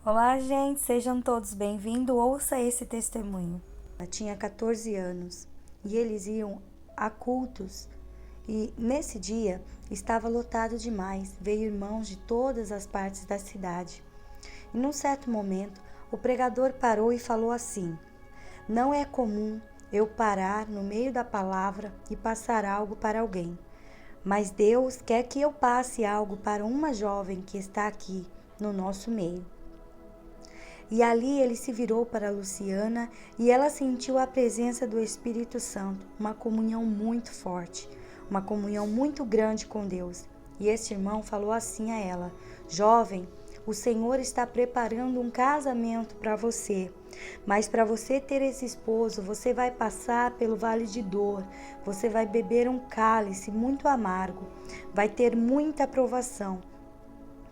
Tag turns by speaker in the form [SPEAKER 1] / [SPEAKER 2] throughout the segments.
[SPEAKER 1] Olá, gente, sejam todos bem-vindos. Ouça esse testemunho. Ela tinha 14 anos e eles iam a cultos e nesse dia estava lotado demais. Veio irmãos de todas as partes da cidade. E num certo momento, o pregador parou e falou assim: Não é comum eu parar no meio da palavra e passar algo para alguém, mas Deus quer que eu passe algo para uma jovem que está aqui no nosso meio. E ali ele se virou para Luciana e ela sentiu a presença do Espírito Santo, uma comunhão muito forte, uma comunhão muito grande com Deus. E esse irmão falou assim a ela: Jovem, o Senhor está preparando um casamento para você, mas para você ter esse esposo, você vai passar pelo vale de dor, você vai beber um cálice muito amargo, vai ter muita provação.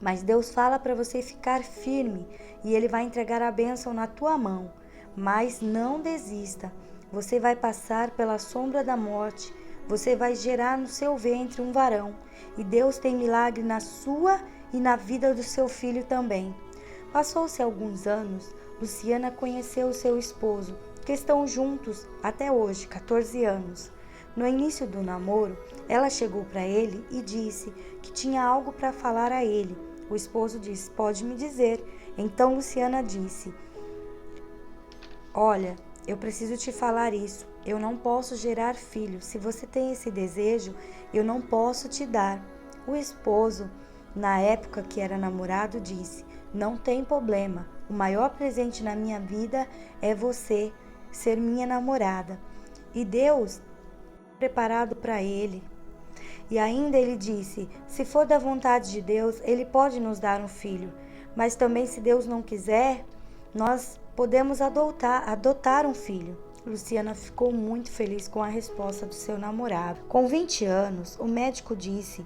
[SPEAKER 1] Mas Deus fala para você ficar firme e Ele vai entregar a bênção na tua mão. Mas não desista. Você vai passar pela sombra da morte. Você vai gerar no seu ventre um varão. E Deus tem milagre na sua e na vida do seu filho também. Passou-se alguns anos, Luciana conheceu o seu esposo, que estão juntos até hoje, 14 anos. No início do namoro, ela chegou para ele e disse que tinha algo para falar a ele. O esposo disse: Pode me dizer. Então Luciana disse: Olha, eu preciso te falar isso. Eu não posso gerar filho. Se você tem esse desejo, eu não posso te dar. O esposo, na época que era namorado, disse: Não tem problema. O maior presente na minha vida é você ser minha namorada. E Deus preparado para ele. E ainda ele disse: se for da vontade de Deus, ele pode nos dar um filho. Mas também, se Deus não quiser, nós podemos adotar um filho. Luciana ficou muito feliz com a resposta do seu namorado. Com 20 anos, o médico disse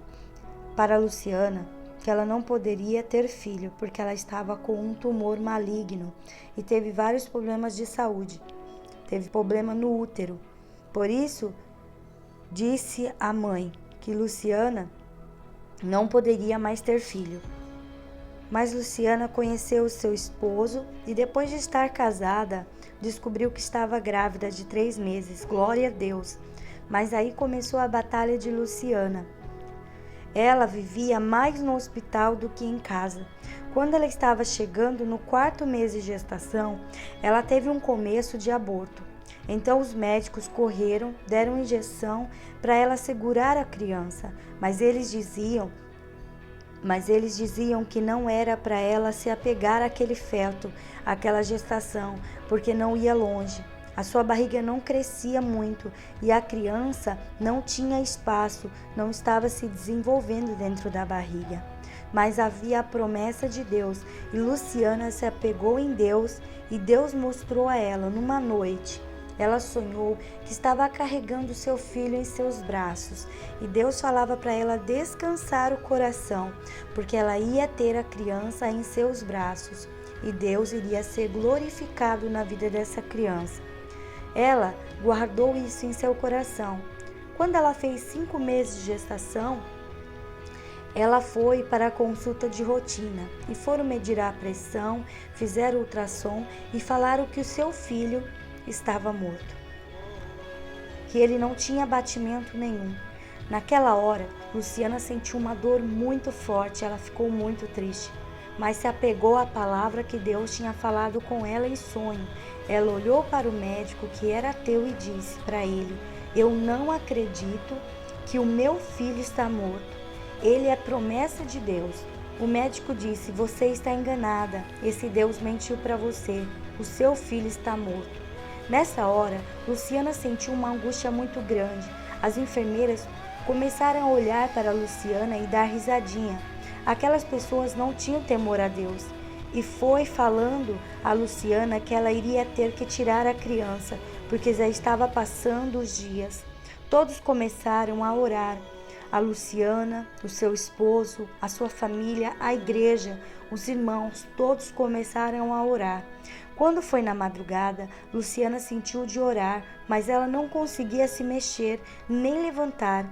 [SPEAKER 1] para Luciana que ela não poderia ter filho porque ela estava com um tumor maligno e teve vários problemas de saúde. Teve problema no útero. Por isso, disse a mãe que Luciana não poderia mais ter filho. Mas Luciana conheceu o seu esposo e depois de estar casada, descobriu que estava grávida de 3 meses. Glória a Deus! Mas aí começou a batalha de Luciana. Ela vivia mais no hospital do que em casa. Quando ela estava chegando no 4º mês de gestação, ela teve um começo de aborto. Então os médicos correram, deram injeção para ela segurar a criança, mas eles diziam que não era para ela se apegar àquele feto, àquela gestação, porque não ia longe. A sua barriga não crescia muito e a criança não tinha espaço, não estava se desenvolvendo dentro da barriga. Mas havia a promessa de Deus e Luciana se apegou em Deus e Deus mostrou a ela numa noite. Ela sonhou que estava carregando seu filho em seus braços e Deus falava para ela descansar o coração, porque ela ia ter a criança em seus braços e Deus iria ser glorificado na vida dessa criança. Ela guardou isso em seu coração. Quando ela fez 5 meses de gestação, ela foi para a consulta de rotina e foram medir a pressão, fizeram ultrassom e falaram que o seu filho estava morto, que ele não tinha batimento nenhum. Naquela hora, Luciana sentiu uma dor muito forte, ela ficou muito triste, mas se apegou à palavra que Deus tinha falado com ela em sonho. Ela olhou para o médico, que era ateu, e disse para ele: Eu não acredito que o meu filho está morto. Ele é promessa de Deus. O médico disse: Você está enganada. Esse Deus mentiu para você. O seu filho está morto. Nessa hora, Luciana sentiu uma angústia muito grande. As enfermeiras começaram a olhar para Luciana e dar risadinha. Aquelas pessoas não tinham temor a Deus. E foi falando a Luciana que ela iria ter que tirar a criança, porque já estava passando os dias. Todos começaram a orar. A Luciana, o seu esposo, a sua família, a igreja, os irmãos, todos começaram a orar. Quando foi na madrugada, Luciana sentiu de orar, mas ela não conseguia se mexer nem levantar.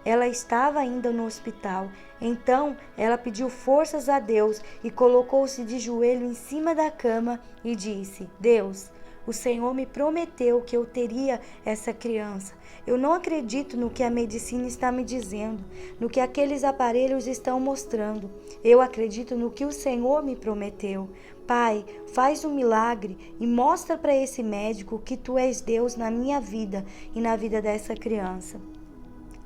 [SPEAKER 1] ela estava ainda no hospital. Então ela pediu forças a Deus e colocou-se de joelho em cima da cama e disse: Deus, o Senhor me prometeu que eu teria essa criança. Eu não acredito no que a medicina está me dizendo, no que aqueles aparelhos estão mostrando. Eu acredito no que o Senhor me prometeu. Pai, faz um milagre e mostra para esse médico que tu és Deus na minha vida e na vida dessa criança.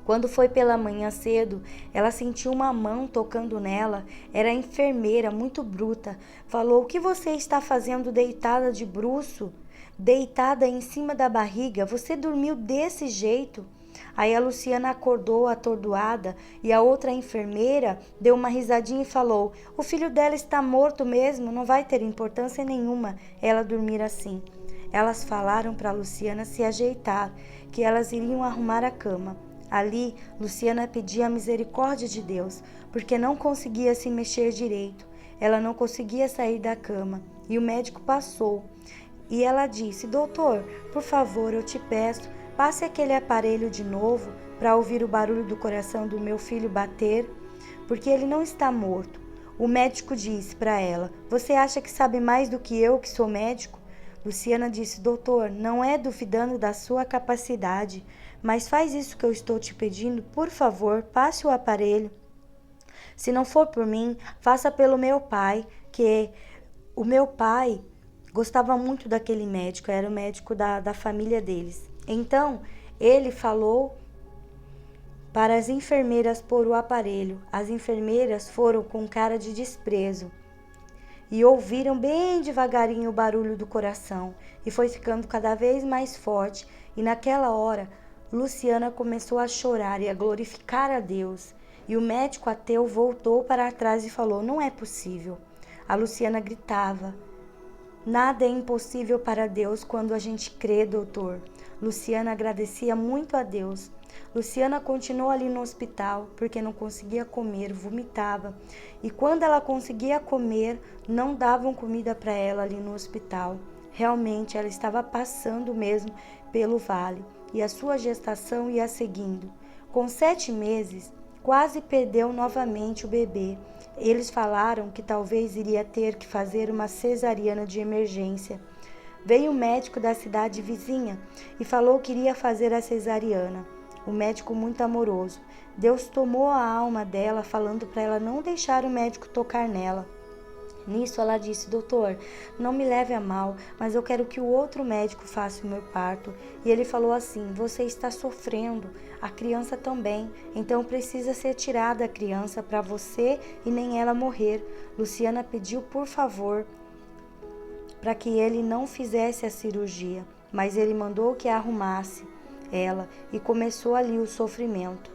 [SPEAKER 1] Quando foi pela manhã cedo, ela sentiu uma mão tocando nela. Era a enfermeira, muito bruta. Falou: o que você está fazendo deitada de bruço? Deitada em cima da barriga? Você dormiu desse jeito? Aí a Luciana acordou atordoada e a outra enfermeira deu uma risadinha e falou: o filho dela está morto mesmo, não vai ter importância nenhuma ela dormir assim. Elas falaram para Luciana se ajeitar, que elas iriam arrumar a cama. Ali, Luciana pedia a misericórdia de Deus, porque não conseguia se mexer direito. Ela não conseguia sair da cama. E o médico passou. E ela disse: doutor, por favor, eu te peço, passe aquele aparelho de novo para ouvir o barulho do coração do meu filho bater, porque ele não está morto. O médico disse para ela: você acha que sabe mais do que eu, que sou médico? Luciana disse: doutor, não é duvidando da sua capacidade, mas faz isso que eu estou te pedindo, por favor, passe o aparelho. Se não for por mim, faça pelo meu pai, que o meu pai gostava muito daquele médico, era o médico da família deles. Então, ele falou para as enfermeiras pôr o aparelho. As enfermeiras foram com cara de desprezo e ouviram bem devagarinho o barulho do coração, e foi ficando cada vez mais forte. E naquela hora, Luciana começou a chorar e a glorificar a Deus. E o médico ateu voltou para trás e falou: não é possível. A Luciana gritava: nada é impossível para Deus quando a gente crê, doutor. Luciana agradecia muito a Deus. Luciana continuou ali no hospital porque não conseguia comer, vomitava. E quando ela conseguia comer, não davam comida para ela ali no hospital. Realmente ela estava passando mesmo pelo vale e a sua gestação ia seguindo. Com 7 meses, quase perdeu novamente o bebê. Eles falaram que talvez iria ter que fazer uma cesariana de emergência. Veio o médico da cidade vizinha e falou que iria fazer a cesariana. O médico muito amoroso. Deus tomou a alma dela, falando para ela não deixar o médico tocar nela. Nisso ela disse: doutor, não me leve a mal, mas eu quero que o outro médico faça o meu parto. E ele falou assim: você está sofrendo, a criança também, então precisa ser tirada a criança para você e nem ela morrer. Luciana pediu por favor para que ele não fizesse a cirurgia, mas ele mandou que arrumasse ela e começou ali o sofrimento.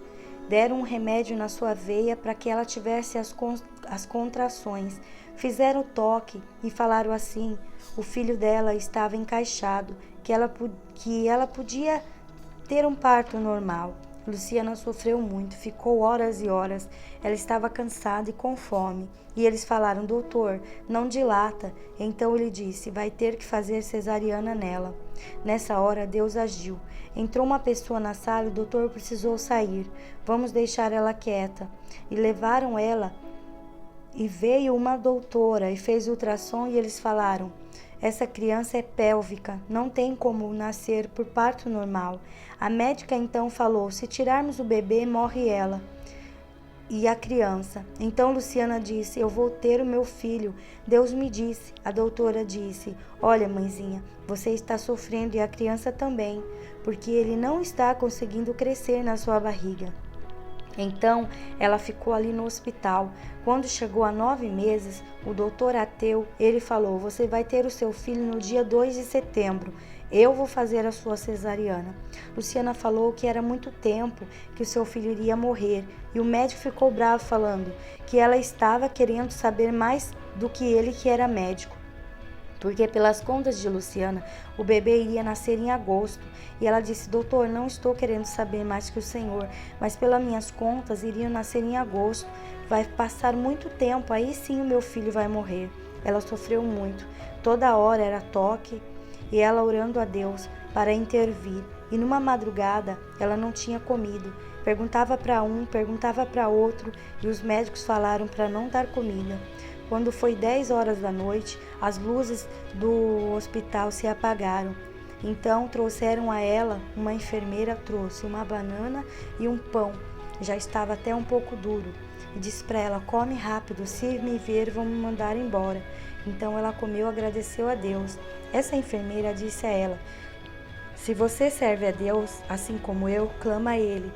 [SPEAKER 1] Deram um remédio na sua veia para que ela tivesse as contrações. Fizeram o toque e falaram assim: o filho dela estava encaixado, que ela podia ter um parto normal. Luciana sofreu muito, ficou horas e horas. Ela estava cansada e com fome. E eles falaram: doutor, não dilata. Então ele disse: vai ter que fazer cesariana nela. Nessa hora Deus agiu. Entrou uma pessoa na sala e o doutor precisou sair. Vamos deixar ela quieta. E levaram ela. E veio uma doutora e fez ultrassom e eles falaram: essa criança é pélvica, não tem como nascer por parto normal. A médica então falou: se tirarmos o bebê, morre ela e a criança. Então Luciana disse: eu vou ter o meu filho. Deus me disse. A doutora disse: olha, mãezinha, você está sofrendo e a criança também, porque ele não está conseguindo crescer na sua barriga. Então, ela ficou ali no hospital. Quando chegou a 9 meses, o doutor ateu, ele falou: você vai ter o seu filho no dia 2 de setembro. Eu vou fazer a sua cesariana. Luciana falou que era muito tempo que o seu filho iria morrer. E o médico ficou bravo, falando que ela estava querendo saber mais do que ele, que era médico. Porque pelas contas de Luciana, o bebê iria nascer em agosto. E ela disse: doutor, não estou querendo saber mais que o senhor, mas pelas minhas contas, iriam nascer em agosto. Vai passar muito tempo, aí sim o meu filho vai morrer. Ela sofreu muito. Toda hora era toque e ela orando a Deus para intervir. E numa madrugada, ela não tinha comido. Perguntava para um, perguntava para outro, e os médicos falaram para não dar comida. Quando foi 10 horas da noite, as luzes do hospital se apagaram. Então trouxeram a ela, uma enfermeira trouxe uma banana e um pão. Já estava até um pouco duro. E disse para ela: come rápido, se me ver vão me mandar embora. Então ela comeu e agradeceu a Deus. Essa enfermeira disse a ela: se você serve a Deus, assim como eu, clama a Ele,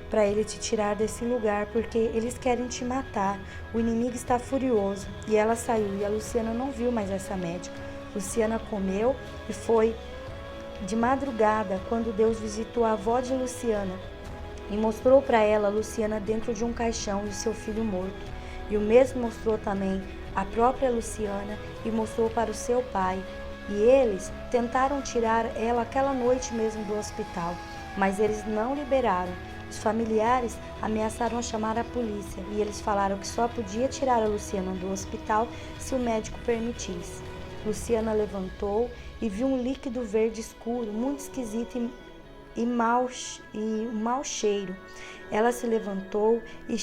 [SPEAKER 1] para Ele te tirar desse lugar, porque eles querem te matar. O inimigo está furioso. E ela saiu, e a Luciana não viu mais essa médica. Luciana comeu e foi de madrugada, quando Deus visitou a avó de Luciana e mostrou para ela Luciana dentro de um caixão e o seu filho morto. E o mesmo mostrou também a própria Luciana e mostrou para o seu pai. E eles tentaram tirar ela aquela noite mesmo do hospital, mas eles não liberaram. Os familiares ameaçaram chamar a polícia e eles falaram que só podia tirar a Luciana do hospital se o médico permitisse. Luciana levantou e viu um líquido verde escuro, muito esquisito e um mau cheiro. Ela se levantou e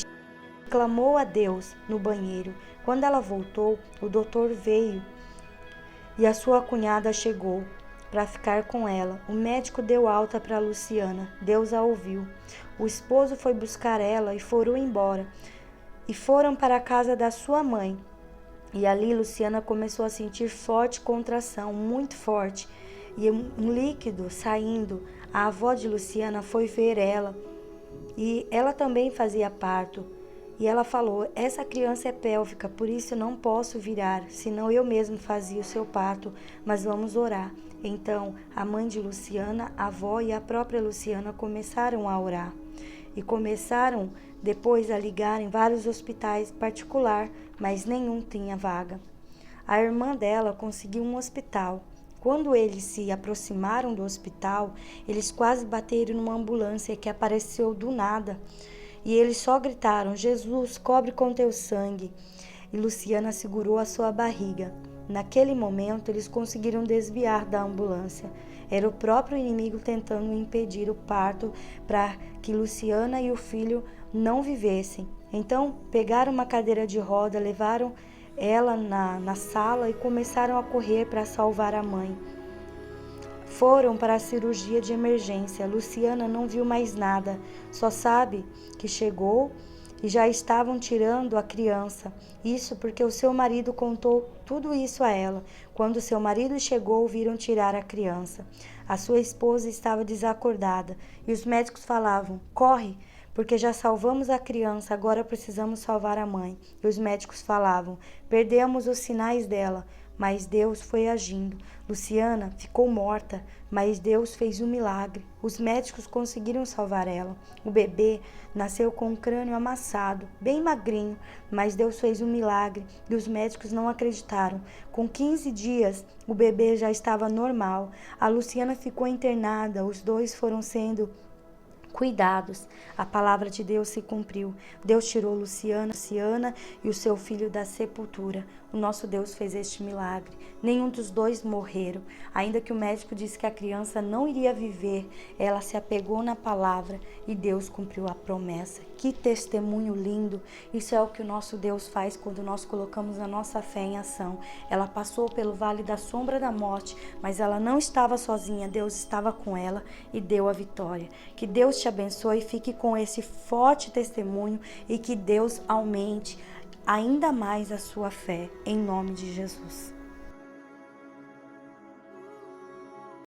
[SPEAKER 1] clamou a Deus no banheiro. Quando ela voltou, o doutor veio e a sua cunhada chegou para ficar com ela. O médico deu alta para Luciana. Deus a ouviu. O esposo foi buscar ela e foram embora. E foram para a casa da sua mãe. E ali Luciana começou a sentir forte contração, muito forte. E um líquido saindo. A avó de Luciana foi ver ela. E ela também fazia parto. E ela falou: essa criança é pélvica, por isso não posso virar, senão eu mesmo fazia o seu parto, mas vamos orar. Então, a mãe de Luciana, a avó e a própria Luciana começaram a orar. E começaram depois a ligar em vários hospitais particulares, mas nenhum tinha vaga. A irmã dela conseguiu um hospital. Quando eles se aproximaram do hospital, eles quase bateram numa ambulância que apareceu do nada. E eles só gritaram: Jesus, cobre com teu sangue. E Luciana segurou a sua barriga. Naquele momento, eles conseguiram desviar da ambulância. Era o próprio inimigo tentando impedir o parto para que Luciana e o filho não vivessem. Então, pegaram uma cadeira de roda, levaram ela na sala e começaram a correr para salvar a mãe. Foram para a cirurgia de emergência. Luciana não viu mais nada, só sabe que chegou e já estavam tirando a criança. Isso porque o seu marido contou tudo isso a ela. Quando seu marido chegou, viram tirar a criança. A sua esposa estava desacordada e os médicos falavam: corre, porque já salvamos a criança, agora precisamos salvar a mãe. E os médicos falavam: perdemos os sinais dela. Mas Deus foi agindo. Luciana ficou morta, mas Deus fez um milagre. Os médicos conseguiram salvar ela. O bebê nasceu com o crânio amassado, bem magrinho, mas Deus fez um milagre e os médicos não acreditaram. Com 15 dias, o bebê já estava normal. A Luciana ficou internada, os dois foram sendo cuidados. A palavra de Deus se cumpriu. Deus tirou Luciana e o seu filho da sepultura. O nosso Deus fez este milagre. Nenhum dos dois morreram. Ainda que o médico disse que a criança não iria viver, ela se apegou na palavra e Deus cumpriu a promessa. Que testemunho lindo! Isso é o que o nosso Deus faz quando nós colocamos a nossa fé em ação. Ela passou pelo vale da sombra da morte, mas ela não estava sozinha. Deus estava com ela e deu a vitória. Que Deus te abençoe, fique com esse forte testemunho e que Deus aumente ainda mais a sua fé, em nome de Jesus.